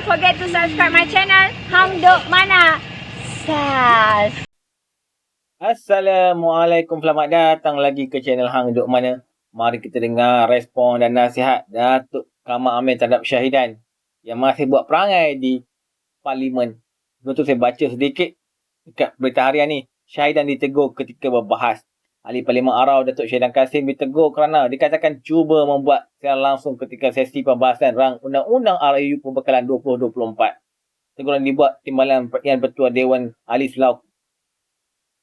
forget to subscribe my channel Hang Duk Mana. Sas. Assalamualaikum, selamat datang lagi ke channel Hang Duk Mana. Mari kita dengar respon dan nasihat Datuk Kamal Amir terhadap Syahidan yang masih buat perangai di Parlimen. Sebelum tu saya baca sedikit dekat berita harian ni. Syahidan ditegur ketika berbahas. Ahli Parlimen Arau Datuk Syahidan Kassim ditegur kerana dikatakan cuba membuat secara langsung ketika sesi pembahasan rang Undang-Undang RAU Pembekalan 2024. Teguran dibuat Timbalan Perhatian Ketua Dewan Ahli Selau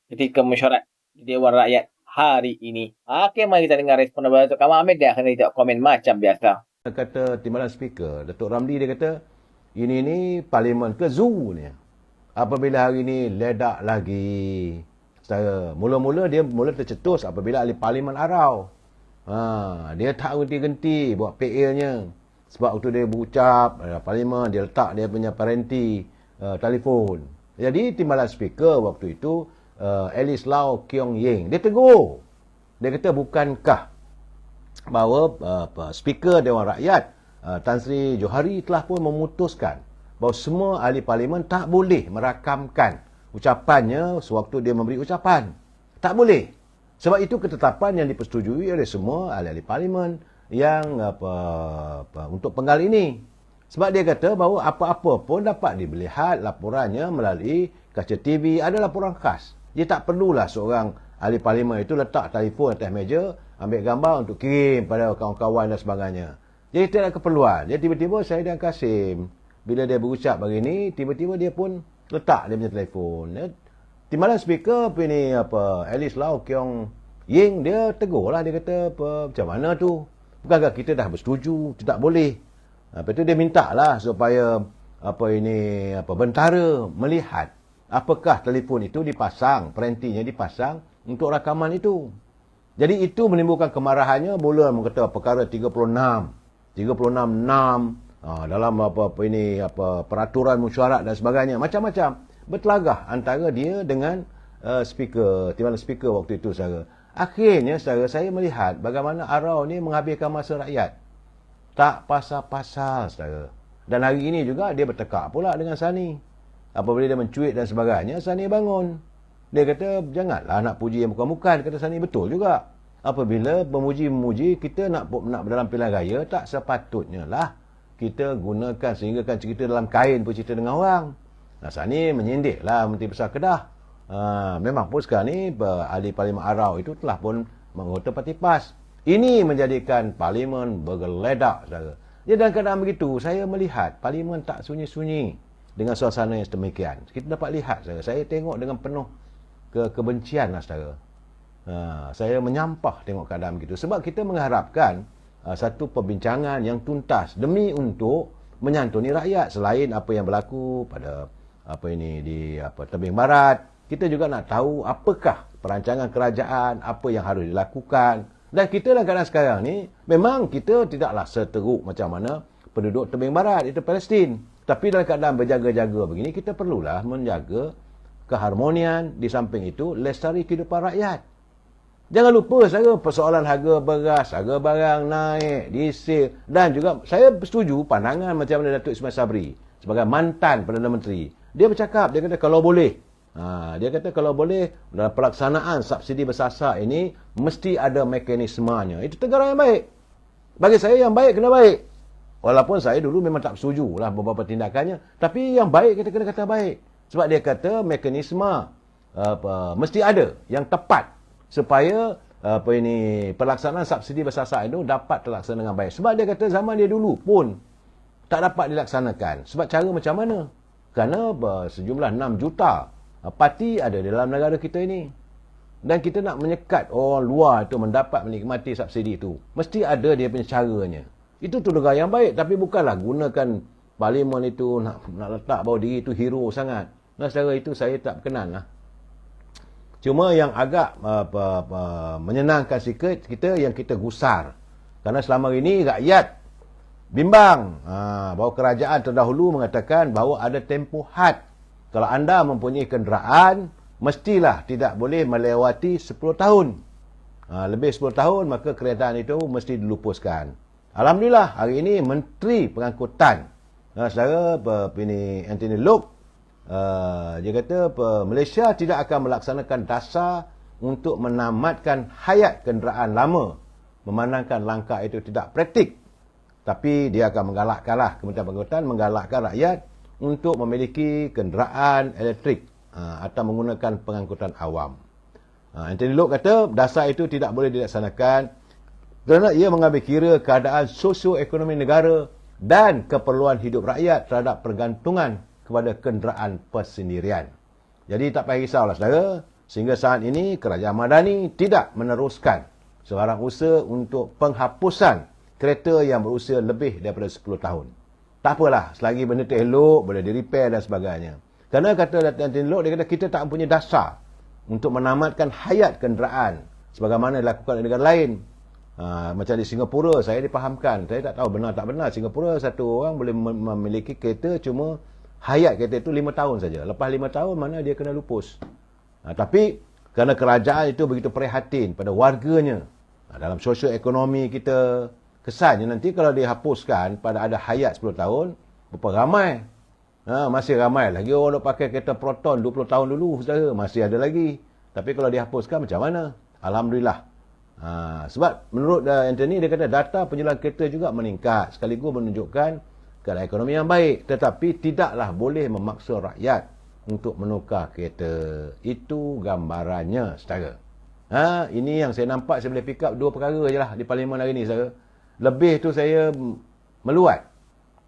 ketika mesyuarat di Dewan Rakyat hari ini. Okey, mari kita dengar respon daripada Datuk Kamal Amir. Dia akan kita komen macam biasa. Kata Timbalan Speaker, Datuk Ramli, dia kata, ini ni parlimen ke zoo ni. Apabila hari ni ledak lagi. Mula-mula dia mula tercetus apabila ahli parlimen Arau. Dia tak genti-genti buat PA-nya. Sebab waktu dia berucap, parlimen, dia letak dia punya parenti telefon. Jadi Timbalan Speaker waktu itu, Alice Lau Keong Yeng, dia tegur. Dia kata, bukankah bahawa Speaker Dewan Rakyat Tan Sri Johari telah pun memutuskan bahawa semua ahli parlimen tak boleh merakamkan ucapannya sewaktu dia memberi ucapan. Tak boleh. Sebab itu ketetapan yang dipersetujui oleh semua ahli-ahli parlimen yang untuk penggal ini. Sebab dia kata bahawa apa-apa pun dapat dilihat laporannya melalui kaca TV, ada laporan khas. Dia tak perlulah seorang ahli parlimen itu letak telefon atas meja, ambil gambar untuk kirim pada kawan-kawan dan sebagainya. Jadi tidak ada keperluan. Dia tiba-tiba Syahidan Kassim, bila dia berucap hari ini, tiba-tiba dia pun letak dia punya telefon. Timbalan Speaker ini Alice Lau Keong Yeng, dia tegur lah. Dia kata macam mana tu, bukankah kita dah bersetuju, tidak boleh. Lepas tu dia minta lah supaya bentara melihat apakah telefon itu dipasang, parentinya dipasang untuk rakaman itu. Jadi itu menimbulkan kemarahannya. Mula mengata perkara 36 dalam peraturan mesyuarat dan sebagainya, macam-macam bertelagah antara dia dengan Timbalan Speaker waktu itu, saudara. Akhirnya, saudara, saya melihat bagaimana Arau ni menghabiskan masa rakyat. Tak pasal-pasal, saudara. Dan hari ini juga dia bertekak pula dengan Sani. Apabila dia mencuit dan sebagainya, Sani bangun. Dia kata, janganlah nak puji yang bukan-bukan. Kata Sani, betul juga. Apabila memuji, kita nak dalam pilihan raya, tak sepatutnya lah kita gunakan sehingga kan cerita dalam kain pun cerita dengan orang. Sani menyindir lah Menteri Besar Kedah. Memang pun sekarang ni ahli Parlimen Arau itu telah pun menganggota Parti PAS. Ini menjadikan parlimen bergeledak, saudara. Jadi dalam keadaan begitu, saya melihat parlimen tak sunyi-sunyi dengan suasana yang sedemikian. Kita dapat lihat, saudara. Saya tengok dengan penuh kebencian lah, saudara. Saya menyampah tengok keadaan begitu. Sebab kita mengharapkan satu perbincangan yang tuntas demi untuk menyantuni rakyat. Selain apa yang berlaku pada di Tebing Barat, kita juga nak tahu apakah perancangan kerajaan, apa yang harus dilakukan. Dan kita dalam keadaan sekarang ni, memang kita tidaklah seteruk macam mana penduduk Tebing Barat, itu Palestin. Tapi dalam keadaan berjaga-jaga begini, kita perlulah menjaga keharmonian. Di samping itu, lestari kehidupan rakyat. Jangan lupa, saya persoalan harga beras, harga barang naik, diesel. Dan juga saya setuju pandangan macam mana Datuk Ismail Sabri sebagai mantan Perdana Menteri. Dia bercakap, dia kata kalau boleh. Dia kata kalau boleh dalam pelaksanaan subsidi bersasar ini mesti ada mekanismenya. Itu tegaran yang baik. Bagi saya yang baik kena baik. Walaupun saya dulu memang tak setuju lah beberapa tindakannya. Tapi yang baik kita kena kata baik. Sebab dia kata mekanisme mesti ada yang tepat supaya pelaksanaan subsidi bersasar itu dapat terlaksana dengan baik. Sebab dia kata zaman dia dulu pun tak dapat dilaksanakan. Sebab cara macam mana? Kerana sejumlah 6 juta parti ada dalam negara kita ini. Dan kita nak menyekat orang luar itu mendapat menikmati subsidi itu. Mesti ada dia punya caranya. Itu negara yang baik. Tapi bukanlah gunakan parlimen itu nak letak bahawa diri itu hero sangat. Nah, secara itu saya tak berkenan lah. Cuma yang agak menyenangkan sikit kita yang kita gusar. Kerana selama ini rakyat bimbang bahawa kerajaan terdahulu mengatakan bahawa ada tempoh had. Kalau anda mempunyai kenderaan, mestilah tidak boleh melewati 10 tahun. Lebih 10 tahun, maka kenderaan itu mesti dilupuskan. Alhamdulillah, hari ini Menteri Pengangkutan Saudara, ini Anthony Loke, dia kata Malaysia tidak akan melaksanakan dasar untuk menamatkan hayat kenderaan lama, memandangkan langkah itu tidak praktik. Tapi dia akan menggalakkanlah, Kementerian Pengangkutan menggalakkan rakyat untuk memiliki kenderaan elektrik atau menggunakan pengangkutan awam. Anthony Loke kata dasar itu tidak boleh dilaksanakan kerana ia mengambil kira keadaan sosioekonomi negara dan keperluan hidup rakyat terhadap pergantungan kepada kenderaan persendirian. Jadi tak payah risaulah saudara, sehingga saat ini Kerajaan Madani tidak meneruskan sebarang usaha untuk penghapusan kereta yang berusia lebih daripada 10 tahun. Tak apalah, selagi benda tu elok, boleh di-repair dan sebagainya. Kerana kata Anthony Loke, dia kata kita tak mempunyai dasar untuk menamatkan hayat kenderaan sebagaimana dilakukan di negara lain. Macam di Singapura, saya dipahamkan, saya tak tahu benar tak benar, Singapura satu orang boleh memiliki kereta, cuma hayat kereta itu 5 tahun saja. Lepas 5 tahun mana dia kena lupus. Tapi kerana kerajaan itu begitu prihatin pada warganya, dalam sosioekonomi kita, kesannya nanti kalau dihapuskan pada ada hayat 10 tahun, berapa ramai? Masih ramai lagi orang nak pakai kereta Proton 20 tahun dulu, saudara. Masih ada lagi. Tapi kalau dihapuskan macam mana? Alhamdulillah. Sebab menurut Anthony, dia kata data penjualan kereta juga meningkat, sekaligus menunjukkan keadaan ekonomi yang baik. Tetapi tidaklah boleh memaksa rakyat untuk menukar kereta. Itu gambarannya, saudara. Ini yang saya nampak, saya boleh pick up 2 perkara je lah di Parlimen hari ni, saudara. Lebih tu saya meluat.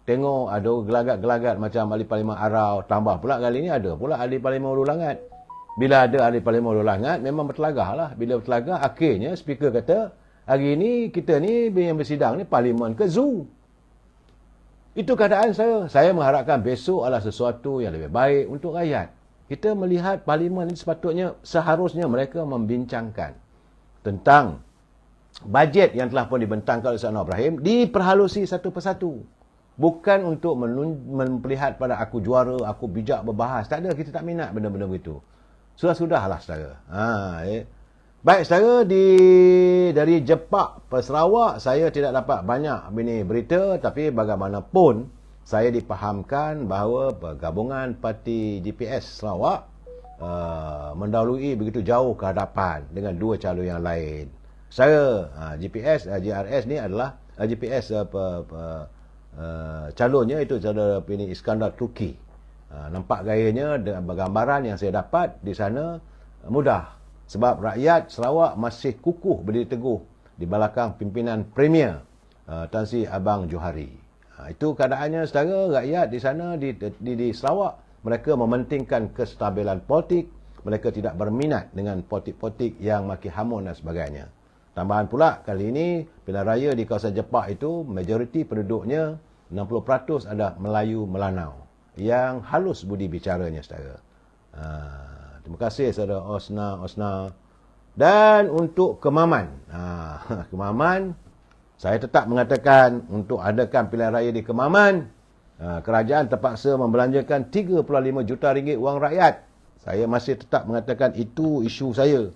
Tengok ada gelagat-gelagat macam ahli Parlimen Arau. Tambah pula kali ni ada pula ahli Parlimen Hulu Langat. Bila ada ahli Parlimen Hulu Langat, memang bertelagah lah. Bila bertelagah, akhirnya speaker kata, hari ni kita ni yang bersidang ni Parlimen ke zoo. Itu keadaan saya. Saya mengharapkan besok adalah sesuatu yang lebih baik untuk rakyat. Kita melihat Parlimen ini sepatutnya, seharusnya mereka membincangkan tentang bajet yang telah pun dibentangkan oleh Sir Anwar Ibrahim, diperhalusi satu persatu. Bukan untuk melihat pada aku juara, aku bijak berbahas. Tak ada, kita tak minat benda-benda begitu. Sudah-sudahlah, saudara. Baik, saudara, dari Jepak ke Sarawak, saya tidak dapat banyak berita, tapi bagaimanapun, saya dipahamkan bahawa gabungan parti GPS Sarawak mendahului begitu jauh ke hadapan dengan 2 calon yang lain. Saya GRS ni adalah GPS calonnya itu saudara Iskandar Turki. Nampak gayanya dengan gambaran yang saya dapat di sana mudah, sebab rakyat Sarawak masih kukuh berdiri teguh di belakang pimpinan Premier Tan Sri Abang Johari. Itu keadaannya, saudara. Rakyat di sana di Sarawak, mereka mementingkan kestabilan politik, mereka tidak berminat dengan politik-politik yang makin hamun dan sebagainya. Tambahan pula, kali ini pilihan raya di kawasan Jepak itu, majoriti penduduknya 60% ada Melayu Melanau yang halus budi bicaranya, saudara. Terima kasih, saudara Osna. Dan untuk Kemaman, Kemaman, saya tetap mengatakan untuk adakan pilihan raya di Kemaman, kerajaan terpaksa membelanjakan 3.5 juta ringgit wang rakyat. Saya masih tetap mengatakan itu isu saya.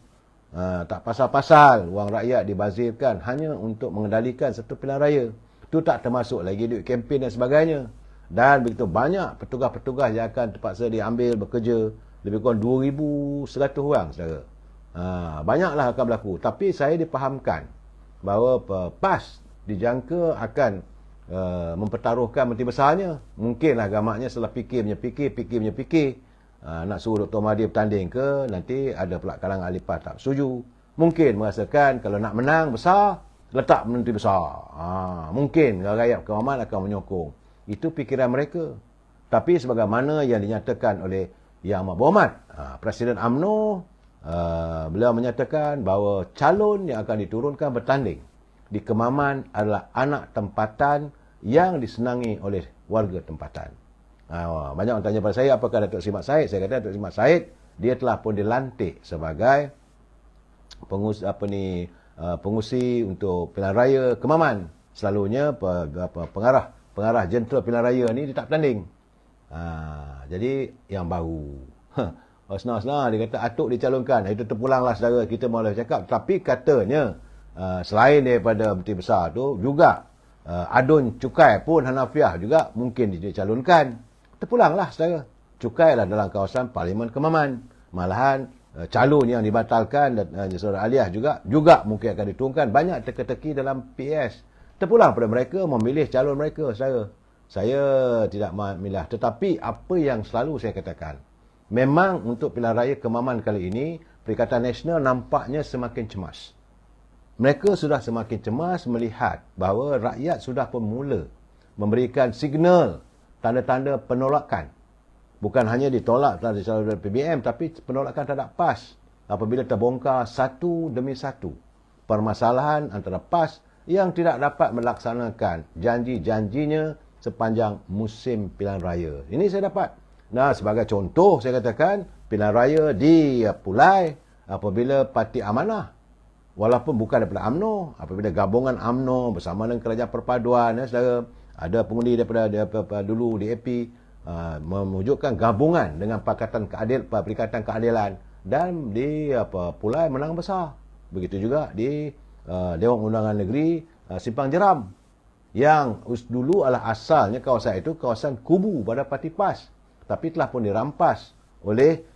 Tak pasal-pasal wang rakyat dibazirkan hanya untuk mengendalikan satu pilihan raya. Itu tak termasuk lagi duit kempen dan sebagainya. Dan begitu banyak petugas-petugas yang akan terpaksa diambil bekerja, lebih kurang 2,100 orang, saudara. Banyaklah akan berlaku. Tapi saya dipahamkan bahawa PAS dijangka akan mempertaruhkan Menteri Besarnya. Mungkinlah gamaknya setelah fikir punya fikir, nak suruh Dr. Mahathir bertanding ke, nanti ada pula kalangan ahli PAS tak setuju. Mungkin merasakan kalau nak menang besar, letak Menteri Besar. Mungkin rakyat Kemaman akan menyokong. Itu fikiran mereka. Tapi sebagaimana yang dinyatakan oleh Yang Amat Berhormat Presiden UMNO, beliau menyatakan bahawa calon yang akan diturunkan bertanding di Kemaman adalah anak tempatan yang disenangi oleh warga tempatan. Banyak orang tanya pada saya, apakah Datuk Seri Mat Syed? Saya kata Datuk Seri Mat Syed, dia telah pun dilantik sebagai pengusi untuk pilihan raya Kemaman. Selalunya pengarah jentera pilihan raya ni dia tak bertanding. Jadi yang baru Osna dia kata Atuk dicalonkan. Itu terpulanglah, saudara, kita malah cakap. Tapi katanya selain daripada Menteri Besar tu juga adun cukai pun Hanafiah juga mungkin dicalonkan. Terpulanglah saudara. Cukai lah dalam kawasan Parlimen Kemaman. Malahan calon yang dibatalkan dan saudara Aliyah juga mungkin akan diturunkan. Banyak teka-teki dalam PAS. Terpulang pada mereka memilih calon mereka saudara. Saya tidak memilah. Tetapi apa yang selalu saya katakan, memang untuk pilihan raya Kemaman kali ini, Perikatan Nasional nampaknya semakin cemas. Mereka sudah semakin cemas melihat bahawa rakyat sudah pun mula memberikan signal tanda-tanda penolakan. Bukan hanya ditolak dari PBM, tapi penolakan terhadap PAS apabila terbongkar satu demi satu permasalahan antara PAS yang tidak dapat melaksanakan janji-janjinya sepanjang musim pilihan raya. Ini saya dapat. Nah, sebagai contoh saya katakan pilihan raya di Pulai apabila Parti Amanah, walaupun bukan daripada UMNO, apabila gabungan UMNO bersama dengan Kerajaan Perpaduan, saudara, ada pengundi daripada dulu DAP mewujudkan gabungan dengan Perikatan Keadilan dan di Pulai menang besar. Begitu juga di Dewan Undangan Negeri Simpang Jeram yang dulu adalah asalnya kawasan itu kawasan kubu pada Parti PAS, tapi telah pun dirampas oleh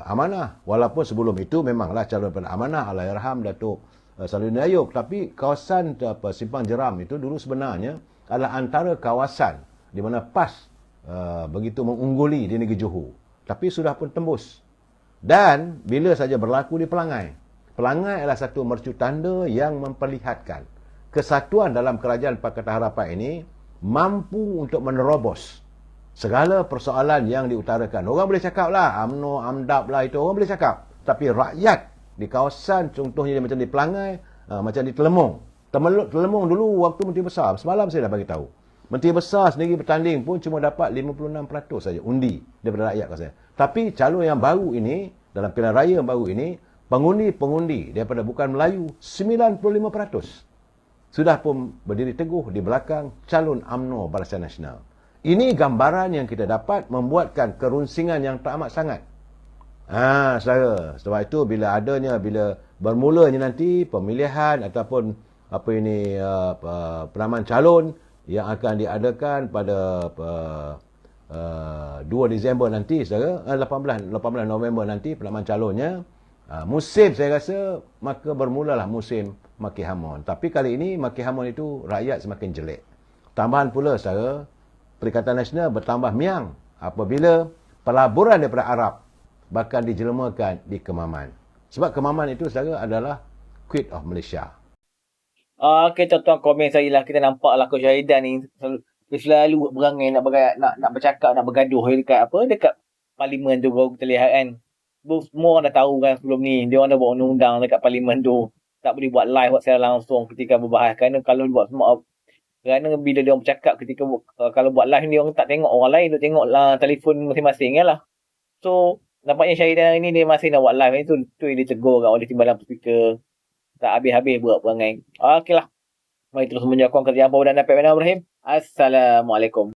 Amanah. Walaupun sebelum itu memanglah calon pada Amanah Allahyarham Datuk Salihuddin Ayub, tapi kawasan Simpang Jeram itu dulu sebenarnya adalah antara kawasan di mana PAS begitu mengungguli di negeri Johor, tapi sudah pun tembus. Dan bila saja berlaku di Pelangai adalah satu mercu tanda yang memperlihatkan kesatuan dalam kerajaan Pakatan Harapan ini mampu untuk menerobos segala persoalan yang diutarakan. Orang boleh cakap lah, UMNO, AMDAP lah, itu orang boleh cakap. Tapi rakyat di kawasan, contohnya macam di Pelangai, macam di Telemong. Telemong dulu waktu Menteri Besar, semalam saya dah bagi tahu. Menteri Besar sendiri bertanding pun cuma dapat 56% saja undi daripada rakyat kawasan. Tapi calon yang baru ini, dalam pilihan raya yang baru ini, pengundi-pengundi daripada bukan Melayu, 95% sudah pun berdiri teguh di belakang calon UMNO Barisan Nasional. Ini gambaran yang kita dapat membuatkan kerunsingan yang teramat sangat. Saudara, sebab itu bila bermulanya nanti pemilihan ataupun penamaan calon yang akan diadakan pada 2 Disember nanti, saudara, 18 November nanti penamaan calonnya. Musim saya rasa maka bermulalah musim maki hamun. Tapi kali ini maki hamun itu rakyat semakin jelek. Tambahan pula saudara, Perikatan Nasional bertambah miang apabila pelaburan daripada Arab bahkan dijelmakan di Kemaman. Sebab Kemaman itu saudara adalah Kuwait of Malaysia. Okey, tuan-tuan, komen saya lah. Kita nampaklah Coach Syahidan ni selalu berangai nak bercakap, nak bergaduh dekat parlimen tu. Baru kita lihat kan. Semua orang dah tahu kan sebelum ni. Dia orang dah buat undang-undang dekat parlimen tu. Tak boleh buat live, buat secara langsung ketika berbahas. Kerana kalau buat bila dia orang bercakap ketika kalau buat live ni, orang tak tengok orang lain. Dia tengok telefon masing-masing kan lah. So, nampaknya Syahidan hari ni dia masih nak buat live. Tu yang dia tegur kat oleh timbalan speaker. Tak habis-habis buat perangai. Okey lah. Mari terus menyokong kerja Abang dan Dapat Ibrahim. Assalamualaikum.